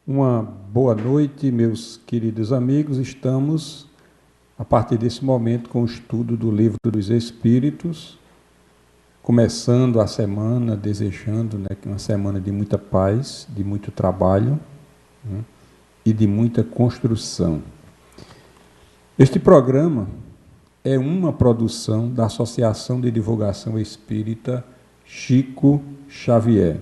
Uma boa noite, meus queridos amigos. Estamos, a partir desse momento, com o estudo do Livro dos Espíritos, começando a semana, desejando que uma semana de muita paz, de muito trabalho, e de muita construção. Este programa é uma produção da Associação de Divulgação Espírita Chico Xavier,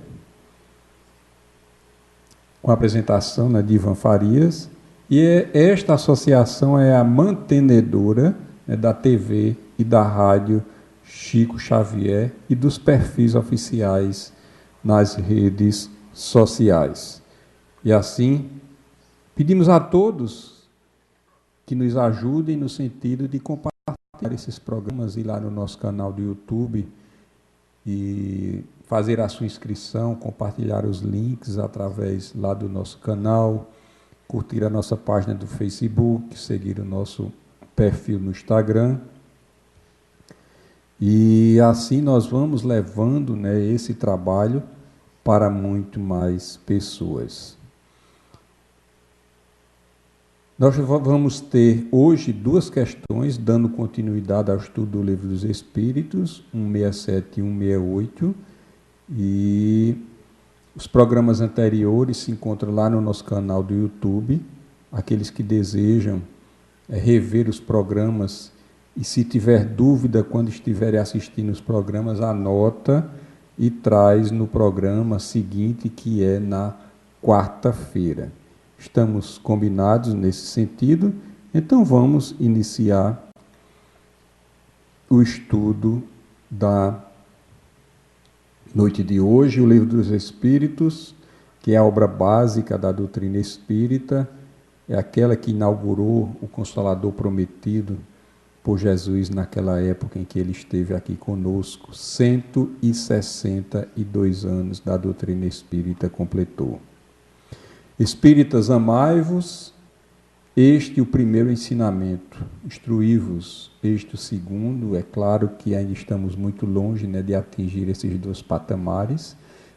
com a apresentação de Ivan Farias, e esta associação é a mantenedora da TV e da rádio Chico Xavier e dos perfis oficiais nas redes sociais. E assim, pedimos a todos que nos ajudem no sentido de compartilhar esses programas, ir lá no nosso canal do YouTube e fazer a sua inscrição, compartilhar os links através lá do nosso canal, curtir a nossa página do Facebook, seguir o nosso perfil no Instagram. E assim nós vamos levando esse trabalho para muito mais pessoas. Nós vamos ter hoje duas questões, dando continuidade ao estudo do Livro dos Espíritos, 167 e 168, e os programas anteriores se encontram lá no nosso canal do YouTube. Aqueles que desejam rever os programas, e se tiver dúvida quando estiverem assistindo os programas, anota e traz no programa seguinte, que é na quarta-feira. Estamos combinados nesse sentido, então vamos iniciar o estudo da noite de hoje, o Livro dos Espíritos, que é a obra básica da doutrina espírita, é aquela que inaugurou o Consolador prometido por Jesus naquela época em que ele esteve aqui conosco. 162 anos da doutrina espírita completou. Espíritas, amai-vos, este o primeiro ensinamento, instruí-vos, este o segundo. É claro que ainda estamos muito longe de atingir esses dois patamares,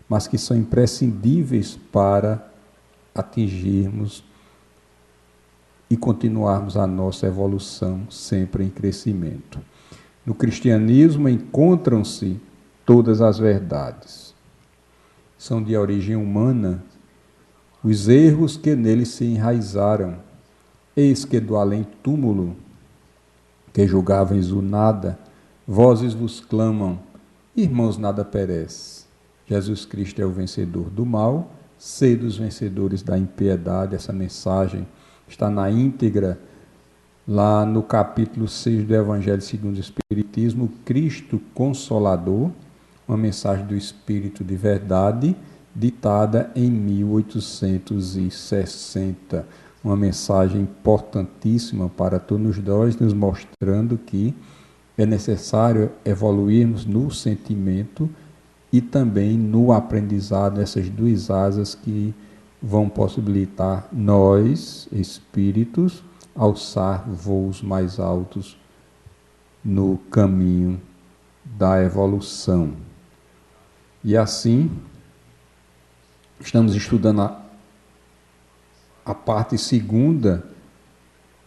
mas que são imprescindíveis para atingirmos e continuarmos a nossa evolução sempre em crescimento. No cristianismo encontram-se todas as verdades. São de origem humana os erros que nele se enraizaram. Eis que do além-túmulo, que julgáveis o nada, vozes vos clamam, irmãos, nada perece. Jesus Cristo é o vencedor do mal, sede os vencedores da impiedade. Essa mensagem está na íntegra, lá no capítulo 6 do Evangelho segundo o Espiritismo, Cristo Consolador, uma mensagem do Espírito de verdade, ditada em 1860, uma mensagem importantíssima para todos nós, nos mostrando que é necessário evoluirmos no sentimento e também no aprendizado, essas duas asas que vão possibilitar nós, espíritos, alçar voos mais altos no caminho da evolução. E assim, estamos estudando a parte segunda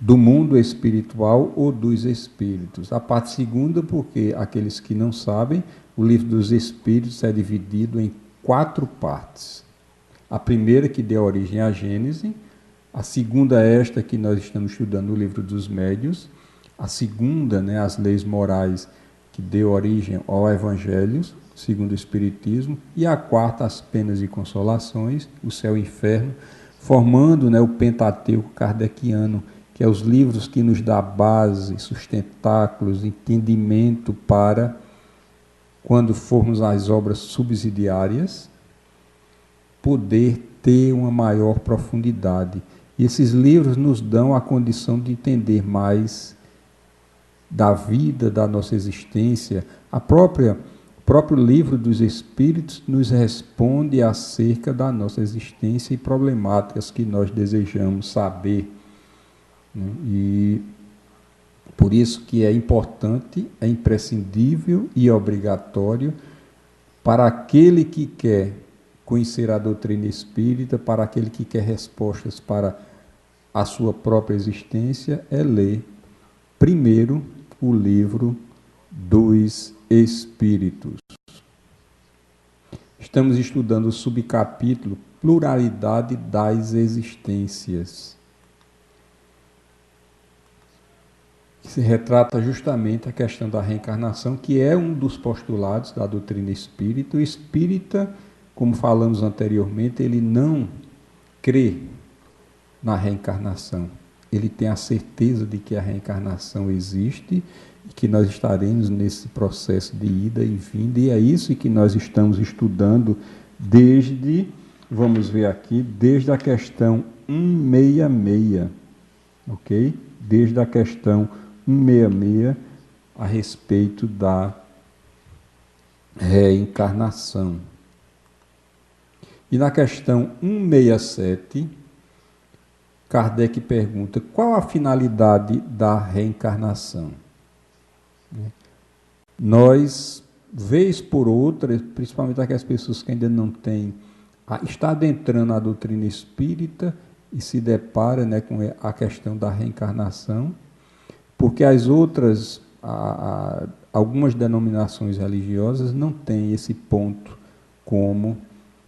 do mundo espiritual ou dos espíritos. A parte segunda, porque aqueles que não sabem, o Livro dos Espíritos é dividido em 4 partes. A primeira, que deu origem à Gênese; a segunda, esta que nós estamos estudando, o Livro dos Médiuns; a segunda, as leis morais, que deu origem ao Evangelho segundo o Espiritismo; e a quarta, as penas e consolações, o céu e o inferno, formando o Pentateuco kardeciano, que é os livros que nos dá base, sustentáculos, entendimento para, quando formos às obras subsidiárias, poder ter uma maior profundidade. E esses livros nos dão a condição de entender mais da vida, da nossa existência. O próprio Livro dos Espíritos nos responde acerca da nossa existência e problemáticas que nós desejamos saber. E por isso que é importante, é imprescindível e obrigatório para aquele que quer conhecer a doutrina espírita, para aquele que quer respostas para a sua própria existência, é ler primeiro o livro dos Espíritos. Estamos estudando o subcapítulo Pluralidade das Existências, que se retrata justamente a questão da reencarnação, que é um dos postulados da doutrina espírita. O espírita, como falamos anteriormente, ele não crê na reencarnação. Ele tem a certeza de que a reencarnação existe e que nós estaremos nesse processo de ida e vinda, e é isso que nós estamos estudando desde, vamos ver aqui, desde a questão 166, ok? Desde a questão 166 a respeito da reencarnação. E na questão 167, Kardec pergunta: qual a finalidade da reencarnação? Nós, vez por outra, principalmente aquelas pessoas que ainda não têm, está adentrando a doutrina espírita e se depara, né, com a questão da reencarnação, porque as outras, algumas denominações religiosas não têm esse ponto como,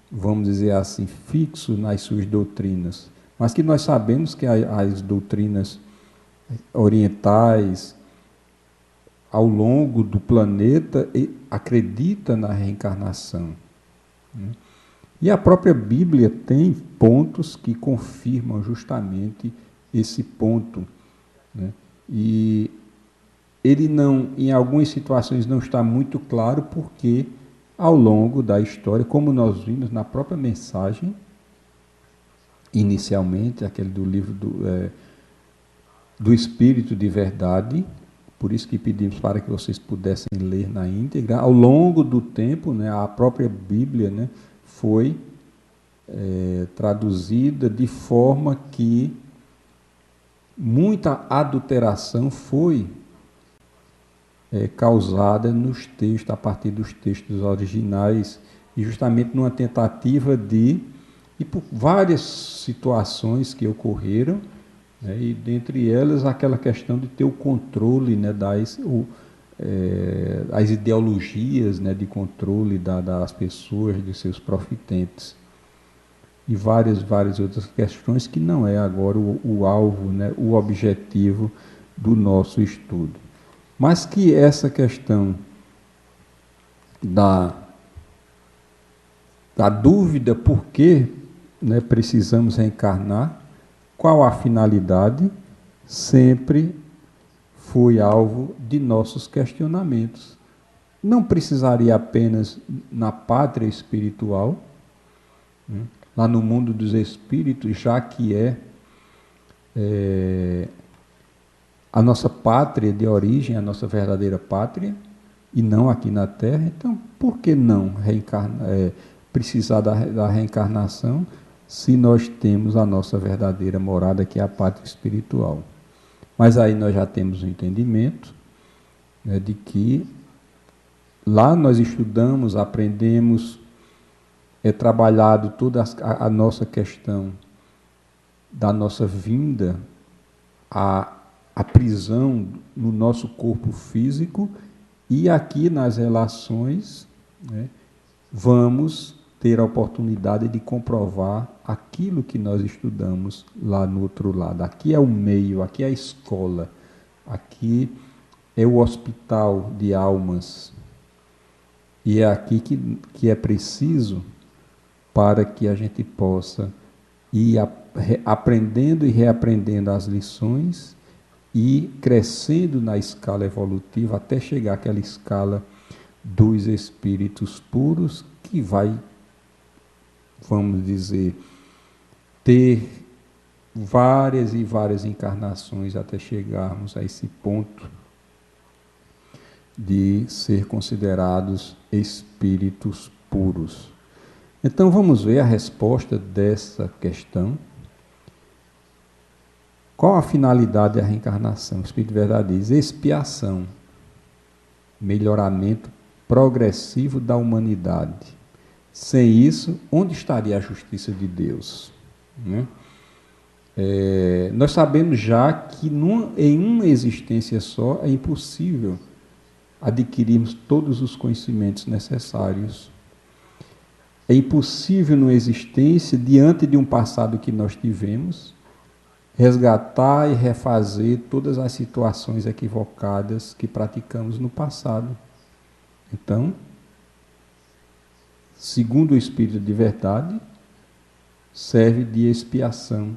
vamos dizer assim, fixo nas suas doutrinas. Mas que nós sabemos que as doutrinas orientais, ao longo do planeta, acreditam na reencarnação. E a própria Bíblia tem pontos que confirmam justamente esse ponto. E ele não, em algumas situações não está muito claro, porque ao longo da história, como nós vimos na própria mensagem, inicialmente, aquele do livro do Espírito de Verdade, por isso que pedimos para que vocês pudessem ler na íntegra. Ao longo do tempo, né, a própria Bíblia, né, foi traduzida de forma que muita adulteração foi causada nos textos, a partir dos textos originais, e justamente numa tentativa e por várias situações que ocorreram, né, e dentre elas aquela questão de ter o controle, né, as ideologias, né, de controle das pessoas, de seus profitentes, e várias outras questões que não é agora o alvo, né, o objetivo do nosso estudo. Mas que essa questão da dúvida por que, né, precisamos reencarnar, qual a finalidade, sempre foi alvo de nossos questionamentos. Não precisaria apenas na pátria espiritual, né, lá no mundo dos espíritos, já que a nossa pátria de origem, a nossa verdadeira pátria, e não aqui na Terra. Então, por que não precisar da reencarnação, se nós temos a nossa verdadeira morada, que é a pátria espiritual? Mas aí nós já temos o entendimento, né, de que lá nós estudamos, aprendemos, trabalhado toda a nossa questão da nossa vinda à prisão no nosso corpo físico, e aqui nas relações, né, vamos ter a oportunidade de comprovar aquilo que nós estudamos lá no outro lado. Aqui é o meio, aqui é a escola, aqui é o hospital de almas, e é aqui que é preciso para que a gente possa ir aprendendo e reaprendendo as lições e crescendo na escala evolutiva até chegar àquela escala dos espíritos puros, que vai, vamos dizer, ter várias e várias encarnações até chegarmos a esse ponto de ser considerados espíritos puros. Então vamos ver a resposta dessa questão. Qual a finalidade da reencarnação? O Espírito de Verdade diz: expiação, melhoramento progressivo da humanidade, Sem isso, onde estaria a justiça de Deus? Né? Nós sabemos já que em uma existência só é impossível adquirirmos todos os conhecimentos necessários. É impossível, numa existência, diante de um passado que nós tivemos, resgatar e refazer todas as situações equivocadas que praticamos no passado. Então, segundo o Espírito de verdade, serve de expiação,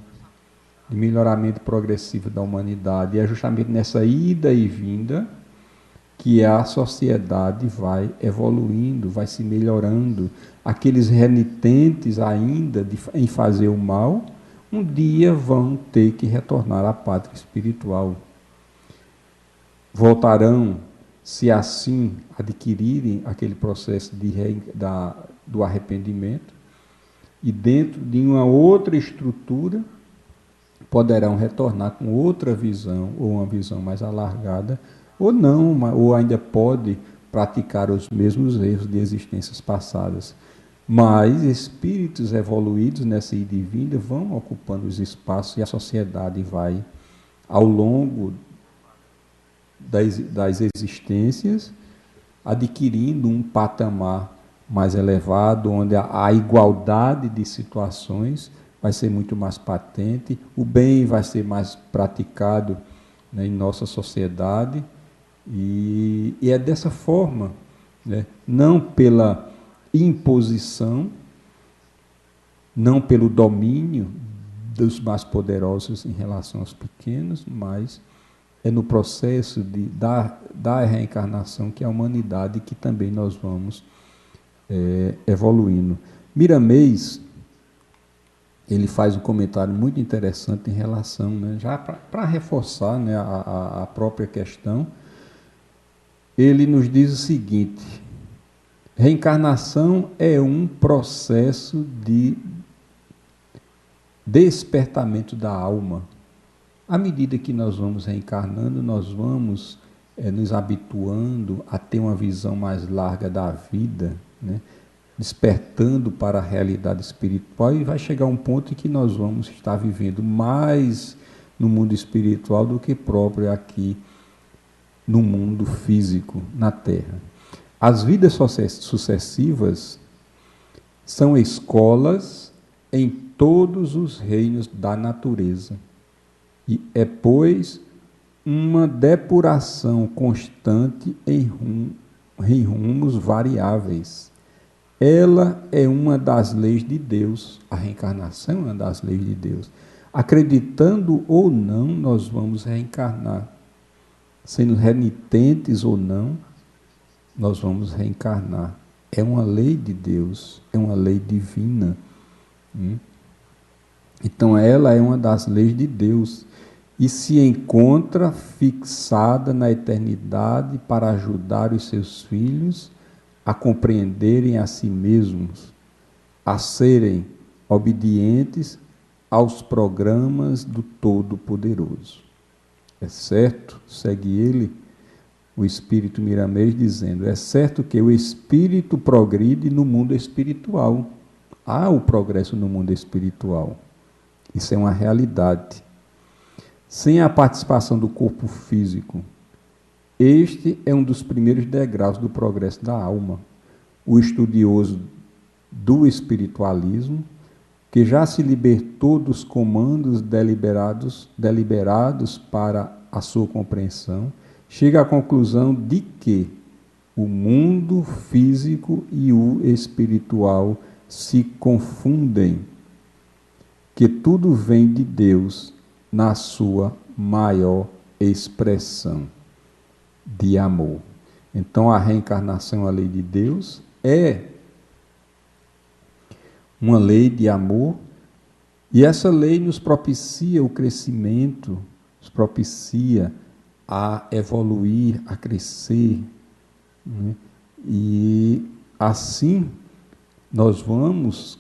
de melhoramento progressivo da humanidade. E é justamente nessa ida e vinda que a sociedade vai evoluindo, vai se melhorando. Aqueles renitentes ainda em fazer o mal, um dia vão ter que retornar à pátria espiritual. Voltarão, se assim adquirirem aquele processo do arrependimento, e dentro de uma outra estrutura, poderão retornar com outra visão, ou uma visão mais alargada, ou não, ou ainda pode praticar os mesmos erros de existências passadas. Mas espíritos evoluídos nessa ida e vinda vão ocupando os espaços e a sociedade vai, ao longo das existências, adquirindo um patamar mais elevado, onde a igualdade de situações vai ser muito mais patente, o bem vai ser mais praticado, né, em nossa sociedade, e é dessa forma, né, não pela imposição, não pelo domínio dos mais poderosos em relação aos pequenos, mas é no processo da reencarnação que a humanidade, que também nós vamos evoluindo. Miramês, ele faz um comentário muito interessante em relação, né, já para reforçar, né, a própria questão. Ele nos diz o seguinte: reencarnação é um processo de despertamento da alma. À medida que nós vamos reencarnando, nós vamos nos habituando a ter uma visão mais larga da vida, né? Despertando para a realidade espiritual, e vai chegar um ponto em que nós vamos estar vivendo mais no mundo espiritual do que próprio aqui no mundo físico, na Terra. As vidas sucessivas são escolas em todos os reinos da natureza. E é, pois, uma depuração constante em rumos variáveis. Ela é uma das leis de Deus. A reencarnação é uma das leis de Deus. Acreditando ou não, nós vamos reencarnar. Sendo renitentes ou não, nós vamos reencarnar. É uma lei de Deus, é uma lei divina. Então, ela é uma das leis de Deus e se encontra fixada na eternidade para ajudar os seus filhos a compreenderem a si mesmos, a serem obedientes aos programas do Todo-Poderoso. É certo, segue ele, o Espírito Miramês, dizendo: é certo que o Espírito progride no mundo espiritual. Há o progresso no mundo espiritual. Isso é uma realidade. Sem a participação do corpo físico, este é um dos primeiros degraus do progresso da alma. O estudioso do espiritualismo, que já se libertou dos comandos deliberados para a sua compreensão, chega à conclusão de que o mundo físico e o espiritual se confundem, que tudo vem de Deus na sua maior expressão de amor. Então, a reencarnação, a lei de Deus, é uma lei de amor, e essa lei nos propicia o crescimento, nos propicia a evoluir, a crescer, né? E assim nós vamos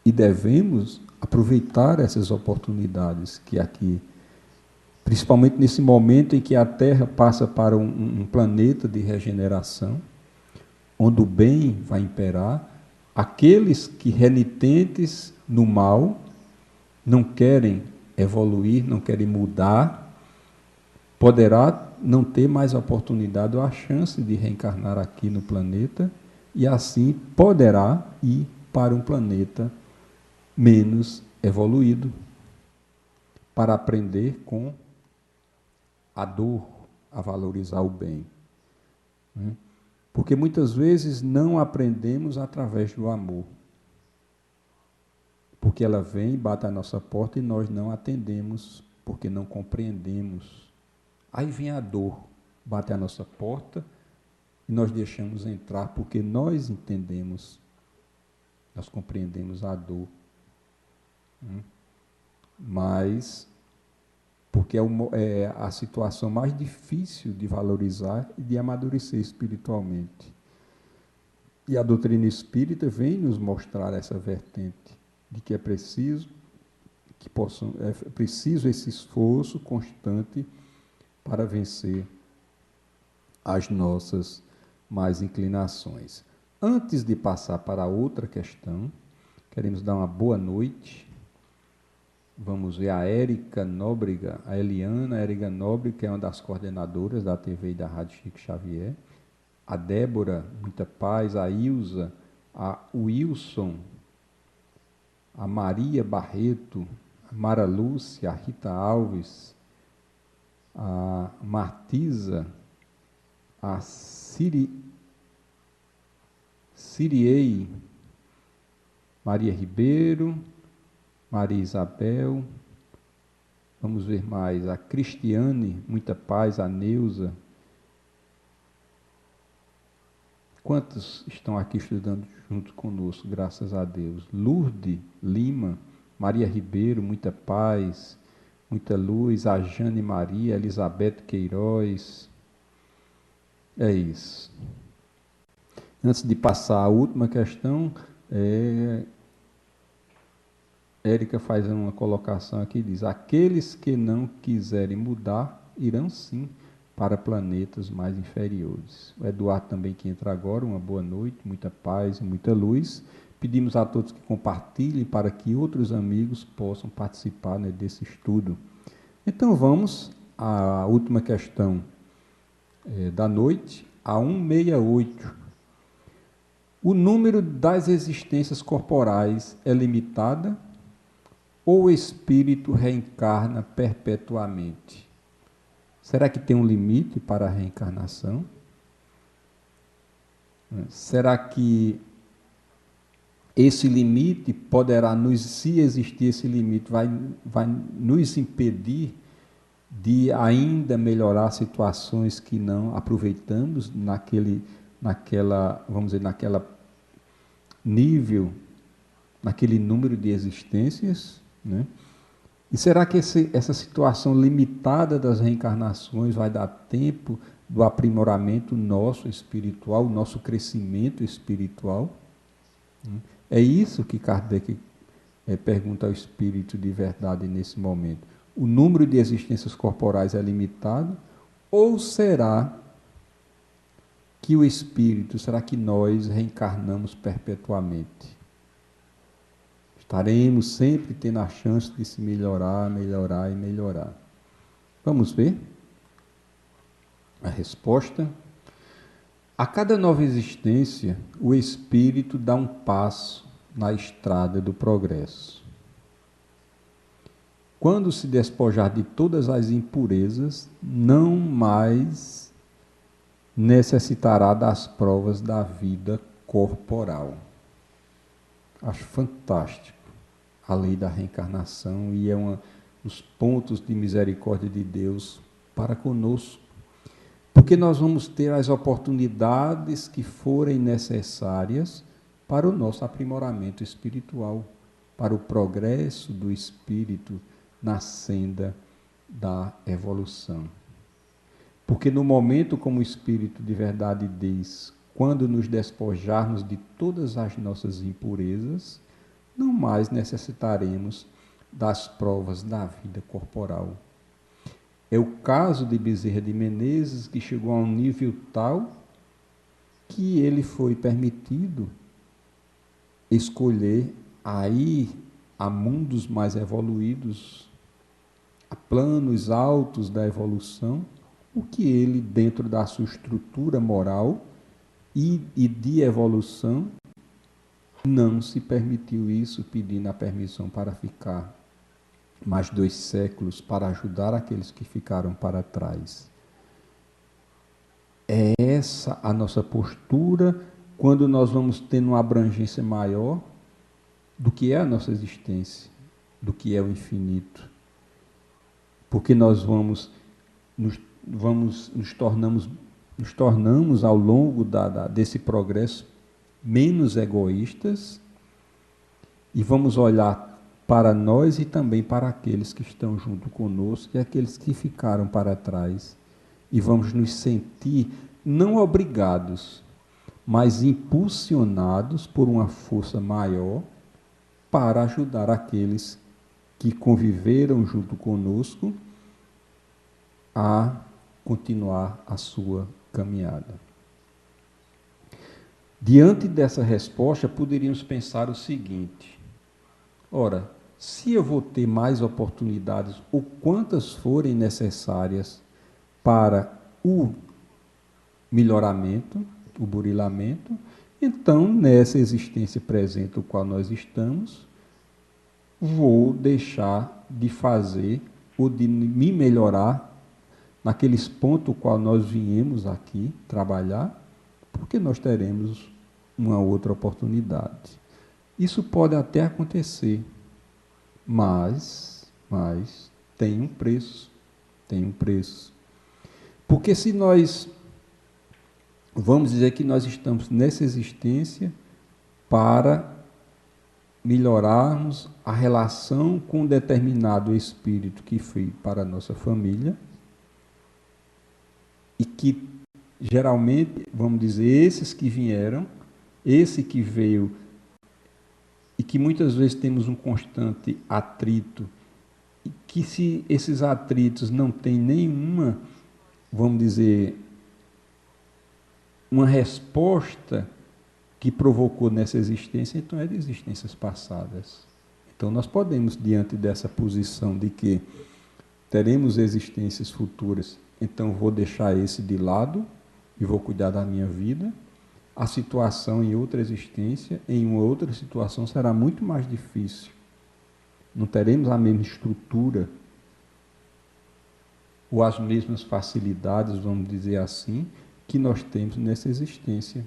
e devemos aproveitar essas oportunidades que aqui, principalmente nesse momento em que a Terra passa para um planeta de regeneração, onde o bem vai imperar, Aqueles que renitentes no mal, não querem evoluir, não querem mudar, poderá não ter mais oportunidade ou a chance de reencarnar aqui no planeta e assim poderá ir para um planeta menos evoluído para aprender com a dor, a valorizar o bem. Porque muitas vezes não aprendemos através do amor. Porque ela vem, bate à nossa porta e nós não atendemos, porque não compreendemos. Aí vem a dor, bate à nossa porta e nós deixamos entrar, porque nós entendemos, nós compreendemos a dor. Mas, porque é a situação mais difícil de valorizar e de amadurecer espiritualmente. E a doutrina espírita vem nos mostrar essa vertente de que é preciso esse esforço constante para vencer as nossas más inclinações. Antes de passar para outra questão, queremos dar uma boa noite. Vamos ver a Érica Nóbrega, a Eliana Érica Nóbrega, que é uma das coordenadoras da TV e da Rádio Chico Xavier. A Débora, muita paz, a Ilza, a Wilson, a Maria Barreto, a Mara Lúcia, a Rita Alves, a Martisa, a Siriei, Maria Ribeiro, Maria Isabel, vamos ver mais, a Cristiane, muita paz, a Neuza. Quantos estão aqui estudando junto conosco, graças a Deus? Lourdes Lima, Maria Ribeiro, muita paz, muita luz, a Jane Maria, Elizabeth Queiroz. É isso. Antes de passar a última questão, Érica faz uma colocação aqui, diz: aqueles que não quiserem mudar, irão sim para planetas mais inferiores. O Eduardo também que entra agora, uma boa noite, muita paz e muita luz. Pedimos a todos que compartilhem para que outros amigos possam participar, né, desse estudo. Então vamos à última questão da noite, a 168. O número das existências corporais é limitada ou o espírito reencarna perpetuamente? Será que tem um limite para a reencarnação? Será que esse limite poderá se existir esse limite, vai nos impedir de ainda melhorar situações que não aproveitamos naquela nível, naquele número de existências, né? E será que essa situação limitada das reencarnações vai dar tempo do aprimoramento nosso espiritual, nosso crescimento espiritual? É isso que Kardec pergunta ao espírito de verdade nesse momento. O número de existências corporais é limitado? Ou será que será que nós reencarnamos perpetuamente? Estaremos sempre tendo a chance de se melhorar, melhorar e melhorar. Vamos ver a resposta. A cada nova existência, o espírito dá um passo na estrada do progresso. Quando se despojar de todas as impurezas, não mais necessitará das provas da vida corporal. Acho fantástico a lei da reencarnação e é um dos pontos de misericórdia de Deus para conosco. Porque nós vamos ter as oportunidades que forem necessárias para o nosso aprimoramento espiritual, para o progresso do espírito na senda da evolução. Porque no momento, como o Espírito de verdade diz, quando nos despojarmos de todas as nossas impurezas, não mais necessitaremos das provas da vida corporal. É o caso de Bezerra de Menezes, que chegou a um nível tal que ele foi permitido escolher a ir a mundos mais evoluídos, a planos altos da evolução, o que ele, dentro da sua estrutura moral e de evolução, não se permitiu isso, pedindo a permissão para ficar mais 2 séculos para ajudar aqueles que ficaram para trás. É essa a nossa postura quando nós vamos tendo uma abrangência maior do que é a nossa existência, do que é o infinito. Porque nós nos tornamos ao longo desse progresso menos egoístas e vamos olhar para nós e também para aqueles que estão junto conosco e aqueles que ficaram para trás. E vamos nos sentir não obrigados, mas impulsionados por uma força maior para ajudar aqueles que conviveram junto conosco a continuar a sua caminhada. Diante dessa resposta, poderíamos pensar o seguinte: ora, se eu vou ter mais oportunidades, ou quantas forem necessárias para o melhoramento, o burilamento, então, nessa existência presente, no qual nós estamos, vou deixar de fazer ou de me melhorar naqueles pontos no qual nós viemos aqui trabalhar, porque nós teremos uma outra oportunidade. Isso pode até acontecer, mas tem um preço, Porque se nós, vamos dizer que nós estamos nessa existência para melhorarmos a relação com um determinado espírito que foi para a nossa família e que geralmente, vamos dizer, esses que vieram, esse que veio e que muitas vezes temos um constante atrito, e que se esses atritos não têm nenhuma, vamos dizer, uma resposta que provocou nessa existência, então é de existências passadas. Então nós podemos, diante dessa posição de que teremos existências futuras, então vou deixar esse de lado e vou cuidar da minha vida. A situação em outra existência, em uma outra situação, será muito mais difícil. Não teremos a mesma estrutura ou as mesmas facilidades, vamos dizer assim, que nós temos nessa existência.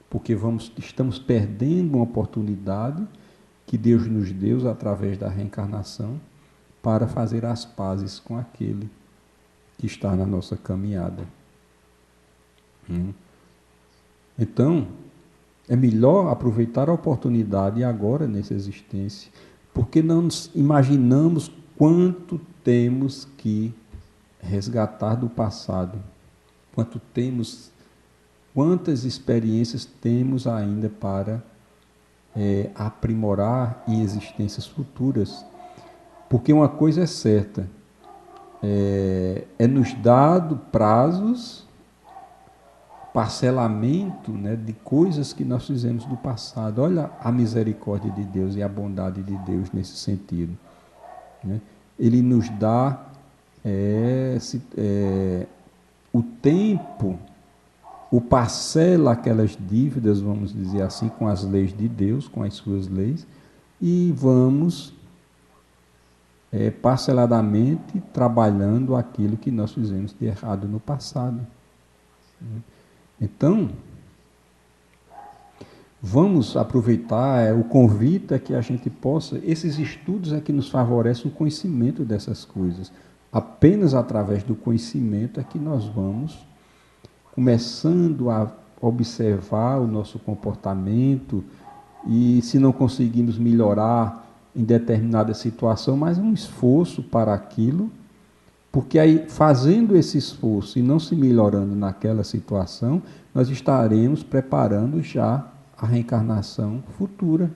Porque estamos perdendo uma oportunidade que Deus nos deu através da reencarnação para fazer as pazes com aquele que está na nossa caminhada. Então, é melhor aproveitar a oportunidade agora nessa existência, porque não nos imaginamos quanto temos que resgatar do passado, quantas experiências temos ainda para aprimorar em existências futuras. Porque uma coisa é certa, é nos dado prazos, parcelamento, né, de coisas que nós fizemos do passado. Olha a misericórdia de Deus e a bondade de Deus nesse sentido, né? Ele nos dá o tempo, o parcela aquelas dívidas, vamos dizer assim, com as leis de Deus, com as suas leis, e vamos parceladamente trabalhando aquilo que nós fizemos de errado no passado. Então, vamos aproveitar, o convite é que a gente possa, esses estudos é que nos favorecem o conhecimento dessas coisas. Apenas através do conhecimento é que nós vamos começando a observar o nosso comportamento e, se não conseguimos melhorar em determinada situação, mas um esforço para aquilo, porque aí, fazendo esse esforço e não se melhorando naquela situação, nós estaremos preparando já a reencarnação futura.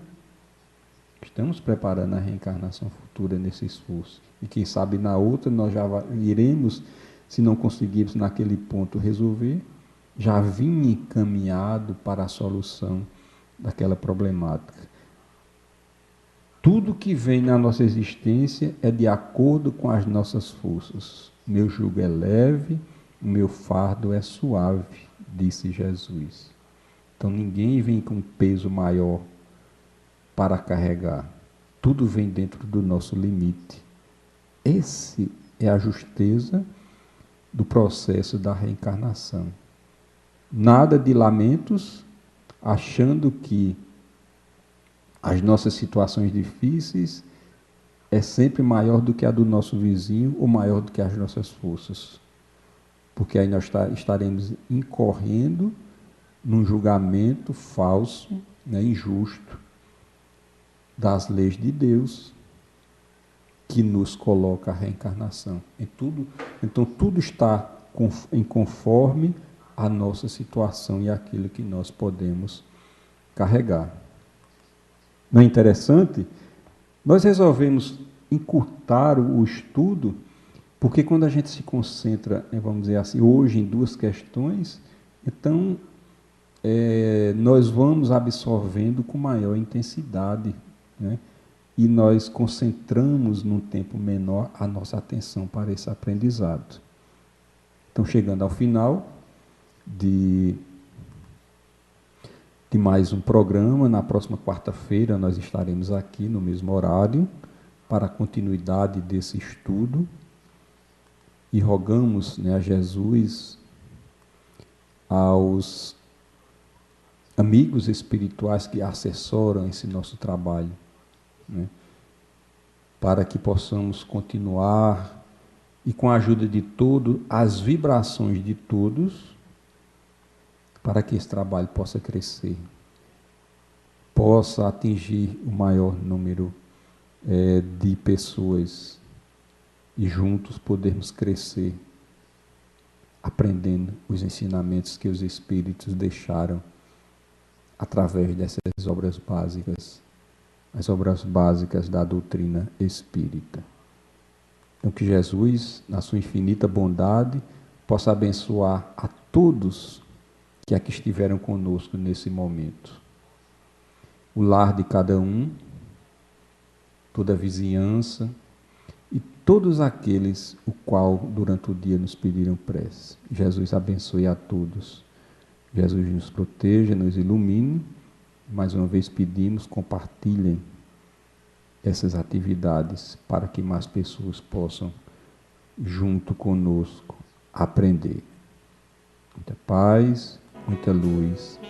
Estamos preparando a reencarnação futura nesse esforço. E quem sabe na outra nós já iremos, se não conseguirmos naquele ponto resolver, já vir encaminhado para a solução daquela problemática. Tudo que vem na nossa existência é de acordo com as nossas forças. Meu jugo é leve, o meu fardo é suave, disse Jesus. Então ninguém vem com peso maior para carregar. Tudo vem dentro do nosso limite. Esse é a justeza do processo da reencarnação. Nada de lamentos, achando que as nossas situações difíceis é sempre maior do que a do nosso vizinho ou maior do que as nossas forças. Porque aí nós estaremos incorrendo num julgamento falso, né, injusto, das leis de Deus, que nos coloca a reencarnação. Então tudo está em conforme a nossa situação e aquilo que nós podemos carregar. Não é interessante? Nós resolvemos encurtar o estudo, porque quando a gente se concentra, vamos dizer assim, hoje em duas questões, então nós vamos absorvendo com maior intensidade, né? E nós concentramos num tempo menor a nossa atenção para esse aprendizado. Então, chegando ao final de mais um programa, na próxima quarta-feira nós estaremos aqui no mesmo horário para a continuidade desse estudo e rogamos, né, a Jesus, aos amigos espirituais que assessoram esse nosso trabalho, né, para que possamos continuar e, com a ajuda de todos, as vibrações de todos, para que esse trabalho possa crescer, possa atingir o maior número de pessoas e juntos podermos crescer, aprendendo os ensinamentos que os Espíritos deixaram através dessas obras básicas, as obras básicas da doutrina espírita. Então, que Jesus, na sua infinita bondade, possa abençoar a todos que aqui estiveram conosco nesse momento. O lar de cada um, toda a vizinhança e todos aqueles o qual durante o dia nos pediram prece. Jesus abençoe a todos. Jesus nos proteja, nos ilumine. Mais uma vez pedimos, compartilhem essas atividades para que mais pessoas possam, junto conosco, aprender. Muita paz, muita luz.